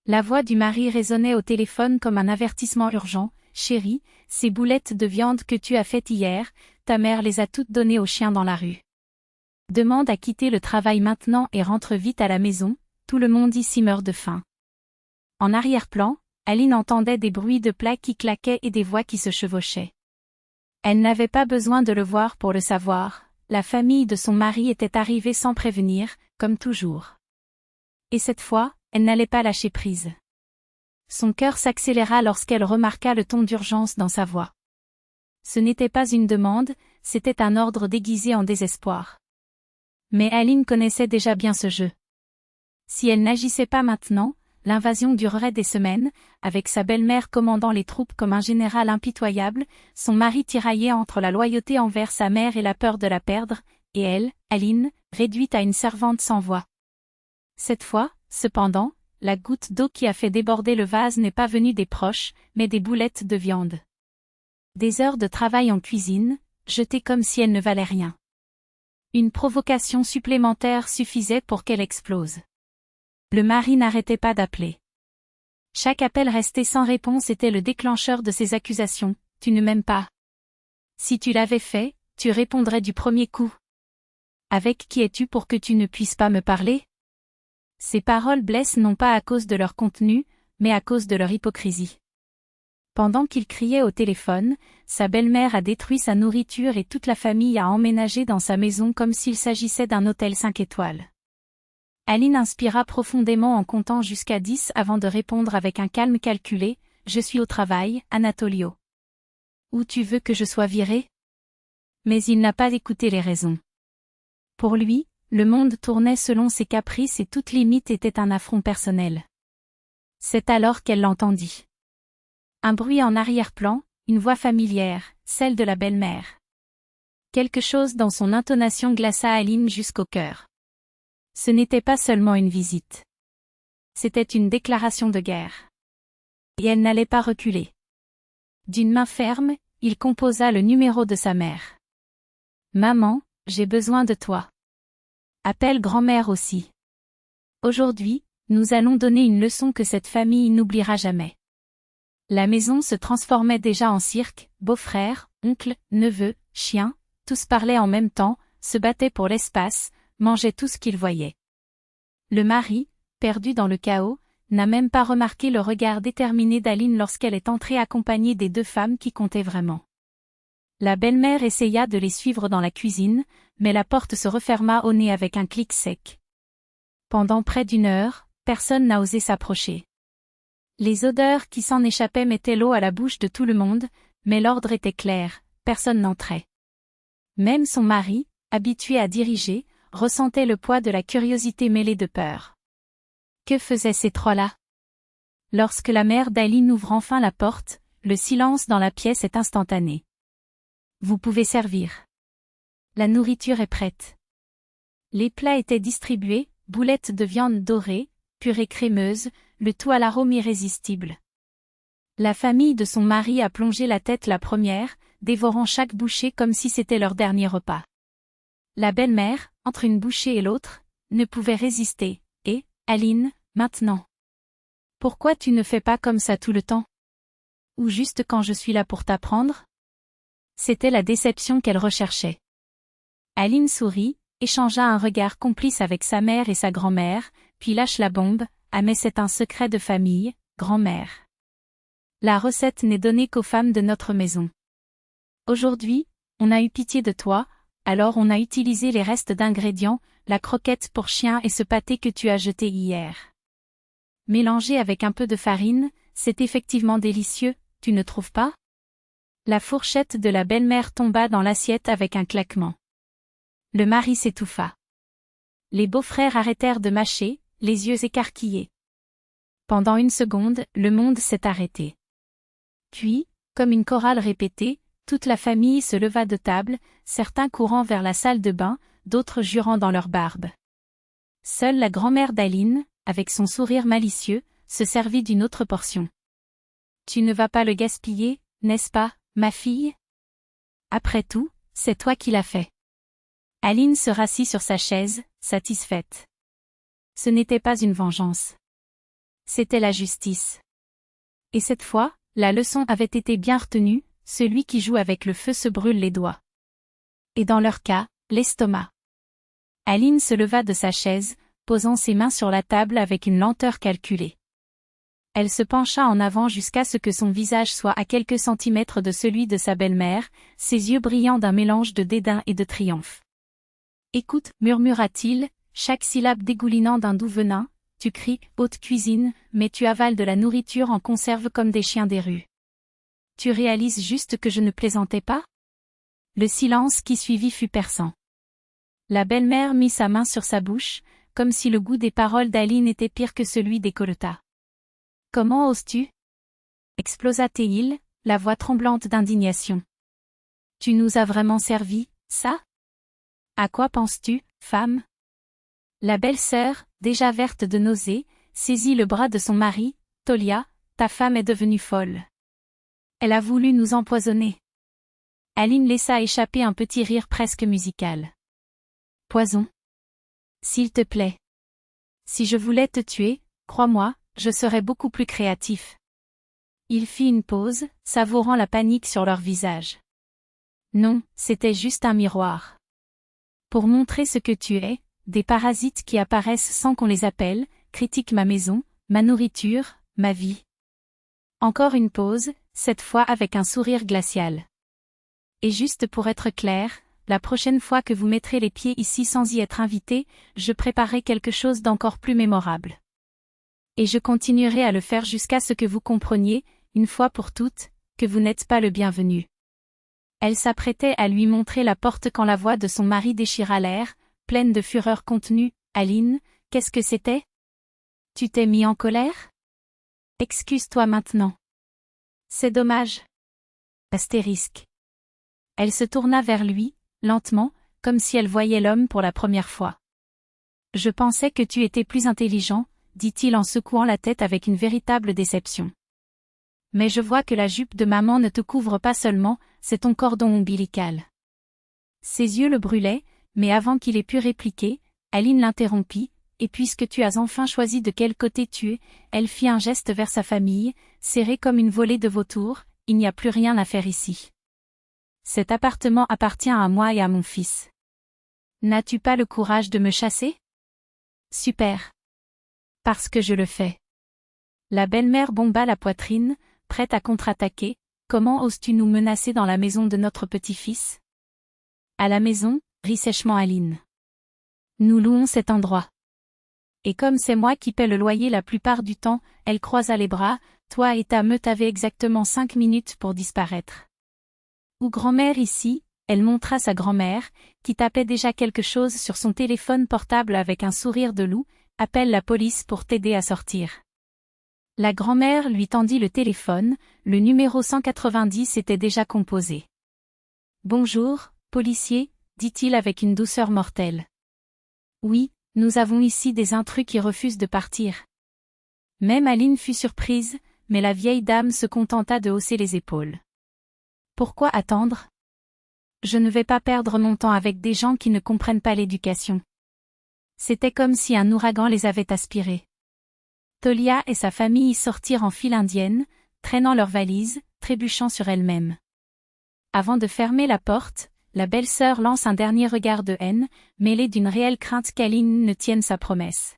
La voix du mari résonnait au téléphone comme un avertissement urgent. « Chérie, ces boulettes de viande que tu as faites hier, ta mère les a toutes données aux chiens dans la rue. Demande à quitter le travail maintenant et rentre vite à la maison, tout le monde ici meurt de faim. » En arrière-plan, Aline entendait des bruits de plats qui claquaient et des voix qui se chevauchaient. Elle n'avait pas besoin de le voir pour le savoir, la famille de son mari était arrivée sans prévenir, comme toujours. Et cette fois, elle n'allait pas lâcher prise. Son cœur s'accéléra lorsqu'elle remarqua le ton d'urgence dans sa voix. Ce n'était pas une demande, c'était un ordre déguisé en désespoir. Mais Aline connaissait déjà bien ce jeu. Si elle n'agissait pas maintenant, l'invasion durerait des semaines, avec sa belle-mère commandant les troupes comme un général impitoyable, son mari tiraillé entre la loyauté envers sa mère et la peur de la perdre, et elle, Aline, réduite à une servante sans voix. Cette fois, cependant, la goutte d'eau qui a fait déborder le vase n'est pas venue des proches, mais des boulettes de viande. Des heures de travail en cuisine, jetées comme si elles ne valaient rien. Une provocation supplémentaire suffisait pour qu'elle explose. Le mari n'arrêtait pas d'appeler. Chaque appel resté sans réponse était le déclencheur de ses accusations. « Tu ne m'aimes pas. Si tu l'avais fait, tu répondrais du premier coup. Avec qui es-tu pour que tu ne puisses pas me parler ?» Ces paroles blessent non pas à cause de leur contenu, mais à cause de leur hypocrisie. Pendant qu'il criait au téléphone, sa belle-mère a détruit sa nourriture et toute la famille a emménagé dans sa maison comme s'il s'agissait d'un hôtel 5 étoiles. Aline inspira profondément en comptant jusqu'à 10 avant de répondre avec un calme calculé, « Je suis au travail, Anatolio. Où tu veux que je sois virée ?» Mais il n'a pas écouté les raisons. Pour lui, le monde tournait selon ses caprices et toute limite était un affront personnel. C'est alors qu'elle l'entendit. Un bruit en arrière-plan, une voix familière, celle de la belle-mère. Quelque chose dans son intonation glaça Aline jusqu'au cœur. Ce n'était pas seulement une visite. C'était une déclaration de guerre. Et elle n'allait pas reculer. D'une main ferme, il composa le numéro de sa mère. « Maman, j'ai besoin de toi. Appelle grand-mère aussi. Aujourd'hui, nous allons donner une leçon que cette famille n'oubliera jamais. » La maison se transformait déjà en cirque, beau-frère, oncle, neveu, chien, tous parlaient en même temps, se battaient pour l'espace, mangeaient tout ce qu'ils voyaient. Le mari, perdu dans le chaos, n'a même pas remarqué le regard déterminé d'Aline lorsqu'elle est entrée accompagnée des deux femmes qui comptaient vraiment. La belle-mère essaya de les suivre dans la cuisine, mais la porte se referma au nez avec un clic sec. Pendant près d'une heure, personne n'a osé s'approcher. Les odeurs qui s'en échappaient mettaient l'eau à la bouche de tout le monde, mais l'ordre était clair, personne n'entrait. Même son mari, habitué à diriger, ressentait le poids de la curiosité mêlée de peur. Que faisaient ces trois-là? Lorsque la mère d'Aline ouvre enfin la porte, le silence dans la pièce est instantané. Vous pouvez servir. La nourriture est prête. Les plats étaient distribués, boulettes de viande dorée, purée crémeuse, le tout à l'arôme irrésistible. La famille de son mari a plongé la tête la première, dévorant chaque bouchée comme si c'était leur dernier repas. La belle-mère, entre une bouchée et l'autre, ne pouvait résister. Et, Aline, maintenant. Pourquoi tu ne fais pas comme ça tout le temps? Ou juste quand je suis là pour t'apprendre? C'était la déception qu'elle recherchait. Aline sourit, échangea un regard complice avec sa mère et sa grand-mère, puis lâche la bombe, « Ah mais c'est un secret de famille, grand-mère. La recette n'est donnée qu'aux femmes de notre maison. Aujourd'hui, on a eu pitié de toi, alors on a utilisé les restes d'ingrédients, la croquette pour chien et ce pâté que tu as jeté hier. Mélangé avec un peu de farine, c'est effectivement délicieux, tu ne trouves pas ?» La fourchette de la belle-mère tomba dans l'assiette avec un claquement. Le mari s'étouffa. Les beaux-frères arrêtèrent de mâcher, les yeux écarquillés. Pendant une seconde, le monde s'est arrêté. Puis, comme une chorale répétée, toute la famille se leva de table, certains courant vers la salle de bain, d'autres jurant dans leur barbe. Seule la grand-mère d'Aline, avec son sourire malicieux, se servit d'une autre portion. « Tu ne vas pas le gaspiller, n'est-ce pas, ma fille? Après tout, c'est toi qui l'as fait. » Aline se rassit sur sa chaise, satisfaite. Ce n'était pas une vengeance. C'était la justice. Et cette fois, la leçon avait été bien retenue, celui qui joue avec le feu se brûle les doigts. Et dans leur cas, l'estomac. Aline se leva de sa chaise, posant ses mains sur la table avec une lenteur calculée. Elle se pencha en avant jusqu'à ce que son visage soit à quelques centimètres de celui de sa belle-mère, ses yeux brillant d'un mélange de dédain et de triomphe. « Écoute, murmura-t-il, chaque syllabe dégoulinant d'un doux venin, tu cries « haute cuisine », mais tu avales de la nourriture en conserve comme des chiens des rues. Tu réalises juste que je ne plaisantais pas ? Le silence qui suivit fut perçant. La belle-mère mit sa main sur sa bouche, comme si le goût des paroles d'Aline était pire que celui des Colota. « Comment oses-tu » explosa-t-il, la voix tremblante d'indignation. « Tu nous as vraiment servi, ça ? À quoi penses-tu, femme ?» La belle-sœur, déjà verte de nausée, saisit le bras de son mari. « Tolia, ta femme est devenue folle. Elle a voulu nous empoisonner. » Aline laissa échapper un petit rire presque musical. « Poison ? S'il te plaît. Si je voulais te tuer, crois-moi, je serais beaucoup plus créatif. » Il fit une pause, savourant la panique sur leur visage. « Non, c'était juste un miroir. Pour montrer ce que tu es, des parasites qui apparaissent sans qu'on les appelle, critiquent ma maison, ma nourriture, ma vie. » Encore une pause, cette fois avec un sourire glacial. « Et juste pour être clair, la prochaine fois que vous mettrez les pieds ici sans y être invité, je préparerai quelque chose d'encore plus mémorable. Et je continuerai à le faire jusqu'à ce que vous compreniez, une fois pour toutes, que vous n'êtes pas le bienvenu. » Elle s'apprêtait à lui montrer la porte quand la voix de son mari déchira l'air, pleine de fureur contenue. « Aline, qu'est-ce que c'était ? Tu t'es mis en colère ? Excuse-toi maintenant. C'est dommage. » Astérisque. Elle se tourna vers lui, lentement, comme si elle voyait l'homme pour la première fois. « Je pensais que tu étais plus intelligent, » dit-il en secouant la tête avec une véritable déception. « Mais je vois que la jupe de maman ne te couvre pas seulement, c'est ton cordon ombilical. » Ses yeux le brûlaient, mais avant qu'il ait pu répliquer, Aline l'interrompit, « Et puisque tu as enfin choisi de quel côté tu es », elle fit un geste vers sa famille, serrée comme une volée de vautours, « il n'y a plus rien à faire ici. Cet appartement appartient à moi et à mon fils. N'as-tu pas le courage de me chasser ? Super. Parce que je le fais. » La belle-mère bomba la poitrine, prête à contre-attaquer. « Comment oses-tu nous menacer dans la maison de notre petit-fils ? » « À la maison » rit sèchement Aline. « Nous louons cet endroit. Et comme c'est moi qui paie le loyer la plupart du temps, » elle croisa les bras, « toi et ta meute avez exactement 5 minutes pour disparaître. » « Ou grand-mère ici ?» Elle montra sa grand-mère, qui tapait déjà quelque chose sur son téléphone portable avec un sourire de loup. « Appelle la police pour t'aider à sortir. » La grand-mère lui tendit le téléphone, le numéro 190 était déjà composé. « Bonjour, policier » dit-il avec une douceur mortelle. « Oui, nous avons ici des intrus qui refusent de partir. » Même Aline fut surprise, mais la vieille dame se contenta de hausser les épaules. « Pourquoi attendre ? Je ne vais pas perdre mon temps avec des gens qui ne comprennent pas l'éducation. » C'était comme si un ouragan les avait aspirés. Tolia et sa famille sortirent en file indienne, traînant leurs valises, trébuchant sur elles-mêmes. Avant de fermer la porte, la belle-sœur lance un dernier regard de haine, mêlé d'une réelle crainte qu'Aline ne tienne sa promesse.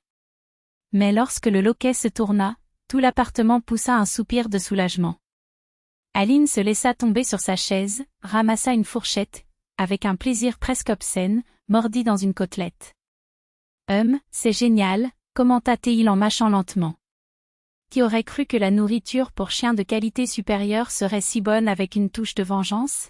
Mais lorsque le loquet se tourna, tout l'appartement poussa un soupir de soulagement. Aline se laissa tomber sur sa chaise, ramassa une fourchette, avec un plaisir presque obscène, mordit dans une côtelette. « C'est génial », commenta-t-il en mâchant lentement. Qui aurait cru que la nourriture pour chiens de qualité supérieure serait si bonne avec une touche de vengeance ?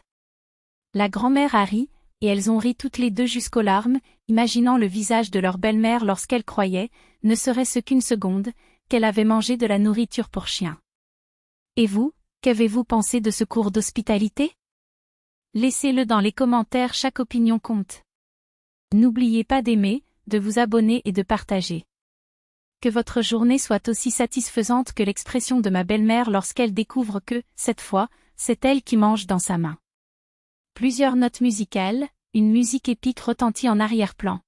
La grand-mère a ri, et elles ont ri toutes les deux jusqu'aux larmes, imaginant le visage de leur belle-mère lorsqu'elle croyait, ne serait-ce qu'une seconde, qu'elle avait mangé de la nourriture pour chiens. Et vous, qu'avez-vous pensé de ce cours d'hospitalité ? Laissez-le dans les commentaires, chaque opinion compte. N'oubliez pas d'aimer, de vous abonner et de partager. Que votre journée soit aussi satisfaisante que l'expression de ma belle-mère lorsqu'elle découvre que, cette fois, c'est elle qui mange dans sa main. Plusieurs notes musicales, une musique épique retentit en arrière-plan.